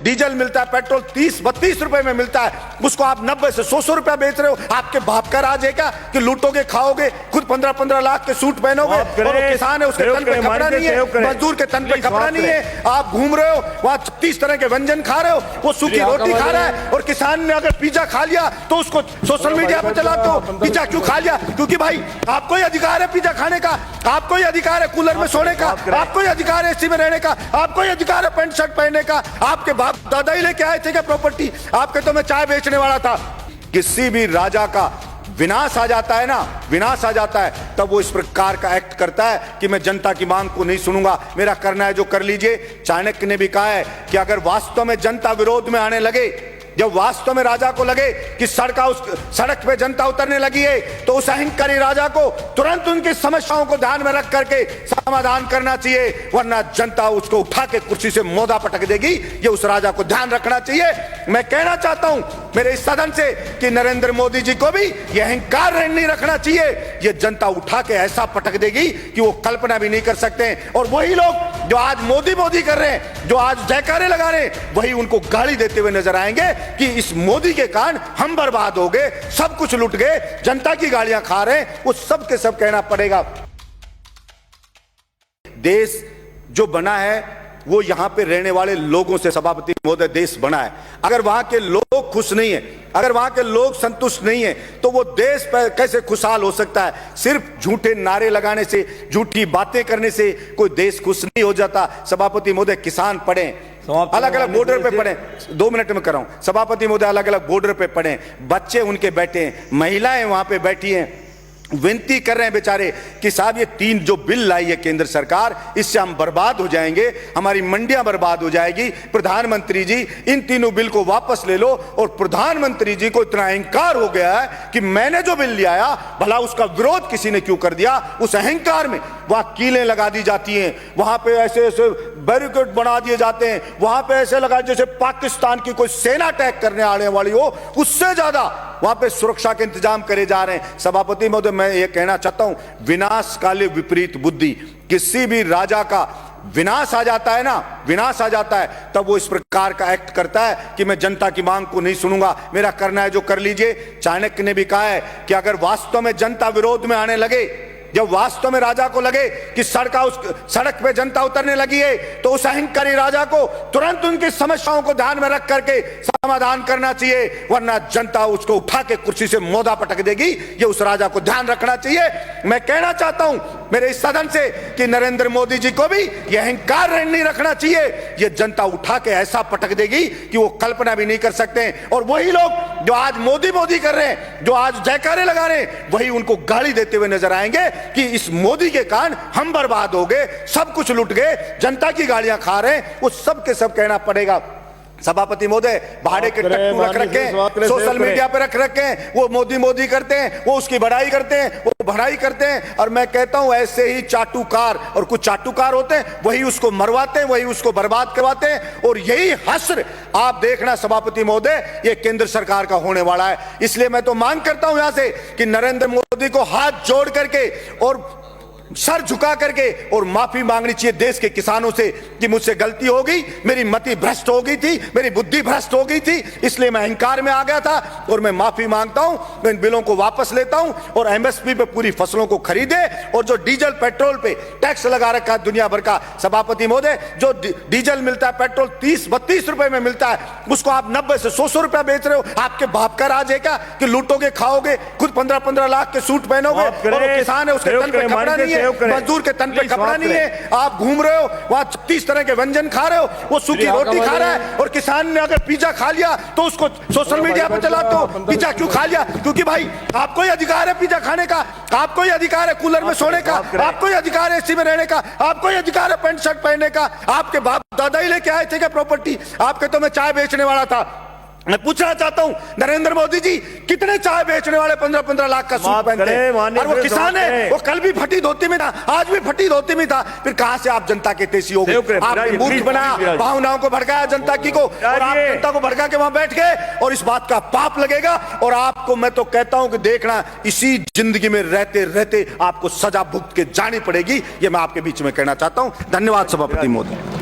Diesel मिलता है, petrol 30-32 रुपए में मिलता है, उसको आप 90 से 100 रुपया बेच रहे हो। आपके बाप का राज है क्या कि लूटोगे, खाओगे, खुद 15-15 लाख के सूट पहनोगे और वो किसान है उसके तन पे कपड़ा नहीं है, मजदूर के तन पे कपड़ा नहीं है, आप घूम रहे हो वहां 30 तरह के व्यंजन खा रहे हो, वो सूखी रोटी खा रहा है। और किसान ने अगर पिज्जा खा लिया तो उसको सोशल मीडिया पे चलाते हो, पिज्जा क्यों खा लिया? क्योंकि भाई आपको ही अधिकार है पिज्जा खाने का, आपको ही अधिकार है कूलर में सोने का, आपको ही अधिकार है एसी में रहने का, आपको ही अधिकार है पैंट शर्ट पहनने का। आपके बाप दादा ही लेके आए थे क्या प्रॉपर्टी? आपके तो मैं चाय बेचने वाला था। किसी भी राजा का विनाश आ जाता है ना, विनाश आ जाता है, तब वो इस प्रकार का एक्ट करता है कि मैं जनता की मांग को नहीं सुनूंगा, मेरा करना है जो कर लीजिए। चाणक्य ने भी कहा है कि अगर वास्तव में जनता विरोध में आने लगे, जब वास्तव में राजा को लगे कि सड़क पे जनता उतरने लगी है, तो उस अहंकारी राजा को तुरंत उनकी समस्याओं को ध्यान में रख करके समाधान करना चाहिए, वरना जनता उसको उठा के कुर्सी से मोदा पटक देगी। ये उस राजा को ध्यान रखना चाहिए। मैं कहना चाहता हूं मेरे इस सदन से कि नरेंद्र मोदी जी को भी यह अहंकार नहीं रखना चाहिए। ये जनता उठा के ऐसा पटक देगी कि वो कल्पना भी नहीं कर सकते। और वही लोग जो आज मोदी मोदी कर रहे हैं, जो आज जयकारे लगा रहे हैं, वही उनको गाली देते हुए नजर आएंगे कि इस मोदी के कारण हम बर्बाद हो गए, सब कुछ लुट गए, जनता की गालियां खा रहे हैं। वो सब के सब कहना पड़ेगा। देश जो बना है वो यहां पे रहने वाले लोगों से सभापति महोदय देश बना है। अगर वहां के लोग खुश नहीं है, अगर वहां के लोग संतुष्ट नहीं है, तो वो देश पर कैसे खुशहाल हो सकता है? सिर्फ झूठे नारे लगाने से, झूठी बातें करने से कोई देश खुश नहीं हो जाता। सभापति महोदय किसान पढ़े, अलग अलग बॉर्डर पे पड़े, 2 मिनट में कर रहा हूं। सभापति महोदय अलग अलग बॉर्डर पे पड़े, बच्चे उनके बैठे हैं, महिलाएं वहां पे बैठी हैं, विनती कर रहे हैं बेचारे कि साहब ये 3 जो बिल लाई है केंद्र सरकार, इससे हम बर्बाद हो जाएंगे, हमारी मंडियां बर्बाद हो जाएगी। प्रधानमंत्री जी इन तीनों बिल को वापस ले लो। और प्रधानमंत्री जी को इतना अहंकार हो गया है कि मैंने जो बिल लिया भला उसका विरोध किसी ने क्यों कर दिया? उस अहंकार में वहां कीलें लगा दी जाती हैं, वहां पे ऐसे ऐसे बैरिकेड बना दिए जाते हैं, वहां पे ऐसे लगा जैसे पाकिस्तान की कोई सेना अटैक करने आने वाली हो, उससे ज्यादा वहां पे सुरक्षा के इंतजाम करे जा रहे हैं। सभापति महोदय मैं ये कहना चाहता हूं, विनाश काले विपरीत बुद्धि। किसी भी राजा का विनाश आ जाता है ना, विनाश आ जाता है, तब वो इस प्रकार का एक्ट करता है कि मैं जनता की मांग को नहीं सुनूंगा, मेरा करना है जो कर लीजिए। चाणक्य ने भी कहा है कि अगर वास्तव में जनता विरोध में आने लगे, जब वास्तव में राजा को लगे कि सड़क पे जनता उतरने लगी है, तो उस अहंकारी राजा को तुरंत उनकी समस्याओं को ध्यान में रख करके समाधान करना चाहिए, वरना जनता उसको उठा के कुर्सी से मोदा पटक देगी। ये उस राजा को ध्यान रखना चाहिए। मैं कहना चाहता हूं मेरे इस सदन से कि नरेंद्र मोदी जी को भी यह अहंकार नहीं रखना चाहिए। ये जनता उठा के ऐसा पटक देगी कि वो कल्पना भी नहीं कर सकते। और वही लोग जो आज मोदी मोदी कर रहे हैं, जो आज जयकारे लगा रहे हैं, वही उनको गाली देते हुए नजर आएंगे कि इस मोदी के कारण हम बर्बाद हो गए, सब कुछ लुट गए, जनता की गालियां खा रहे हैं। वो सब के सब कहना पड़ेगा। सभापति महोदय भाड़े के टट्टू रख रखे हैं, सोशल मीडिया पे रख रखे हैं, वो मोदी मोदी करते हैं, वो उसकी बड़ाई करते हैं, वो भड़ाई करते हैं। और मैं कहता हूं ऐसे ही चाटुकार, और कुछ चाटुकार होते हैं, वही उसको मरवाते हैं, वही उसको बर्बाद करवाते हैं। और यही हश्र आप देखना सभापति महोदय, ये केंद्र सरकार का होने वाला है। इसलिए मैं तो मांग करता हूं यहां से कि नरेंद्र मोदी को हाथ जोड़ करके और सर झुका करके और माफी मांगनी चाहिए देश के किसानों से कि मुझसे गलती हो गई, मेरी मति भ्रष्ट हो गई थी, मेरी बुद्धि भ्रष्ट हो गई थी, इसलिए मैं अहंकार में आ गया था और मैं माफी मांगता हूं। मैं इन बिलों को वापस लेता हूं और एमएसपी पे पूरी फसलों को खरीदे। और जो डीजल पेट्रोल पे टैक्स लगा रखा है दुनिया भर का, सभापति महोदय जो डीजल मिलता है, पेट्रोल 30-32 रुपए में मिलता है, उसको आप 90 से 100 रुपया बेच रहे हो। आपके बाप का राज है क्या कि लूटोगे, खाओगे, खुद 15-15 लाख के सूट पहनोगे और किसान है उसके तन पे कपड़ा नहीं है, मजदूर के तन पे कपड़ा नहीं है, आप घूम रहे हो वहां 30 तरह के व्यंजन खा रहे हो, वो सूखी रोटी खा रहा है। और किसान ने अगर पिज्जा खा लिया तो उसको सोशल मीडिया पे चलाते हो, पिज्जा क्यों खा लिया? क्योंकि भाई आपको ही अधिकार है पिज्जा खाने का, आपको ही अधिकार है कूलर में सोने का, आपको ही अधिकार है एसी में रहने का, आपको ही अधिकार है पैंट शर्ट पहनने का। आपके बाप दादा ही लेके आए थे क्या प्रॉपर्टी? आपके तो मैं चाय बेचने वाला था। मैं पूछना चाहता हूं नरेंद्र मोदी जी, कितने चाय बेचने वाले 15-15 लाख का सूट पहनते हैं? और वो किसान है, वो कल भी फटी धोती में था, आज भी फटी धोती में था। फिर कहां से आप जनता के तेजी हो गए? आपने मूर्ख बनाया, भावनाओं को भड़काया जनता की को, और आप जनता को भड़का के वहां बैठ गए। और इस बात का पाप लगेगा। और आपको मैं तो कहता हूं कि देखना, इसी जिंदगी में रहते रहते आपको सजा भुगत के जानी पड़ेगी। ये मैं आपके बीच में कहना चाहता हूं। धन्यवाद सभापति महोदय।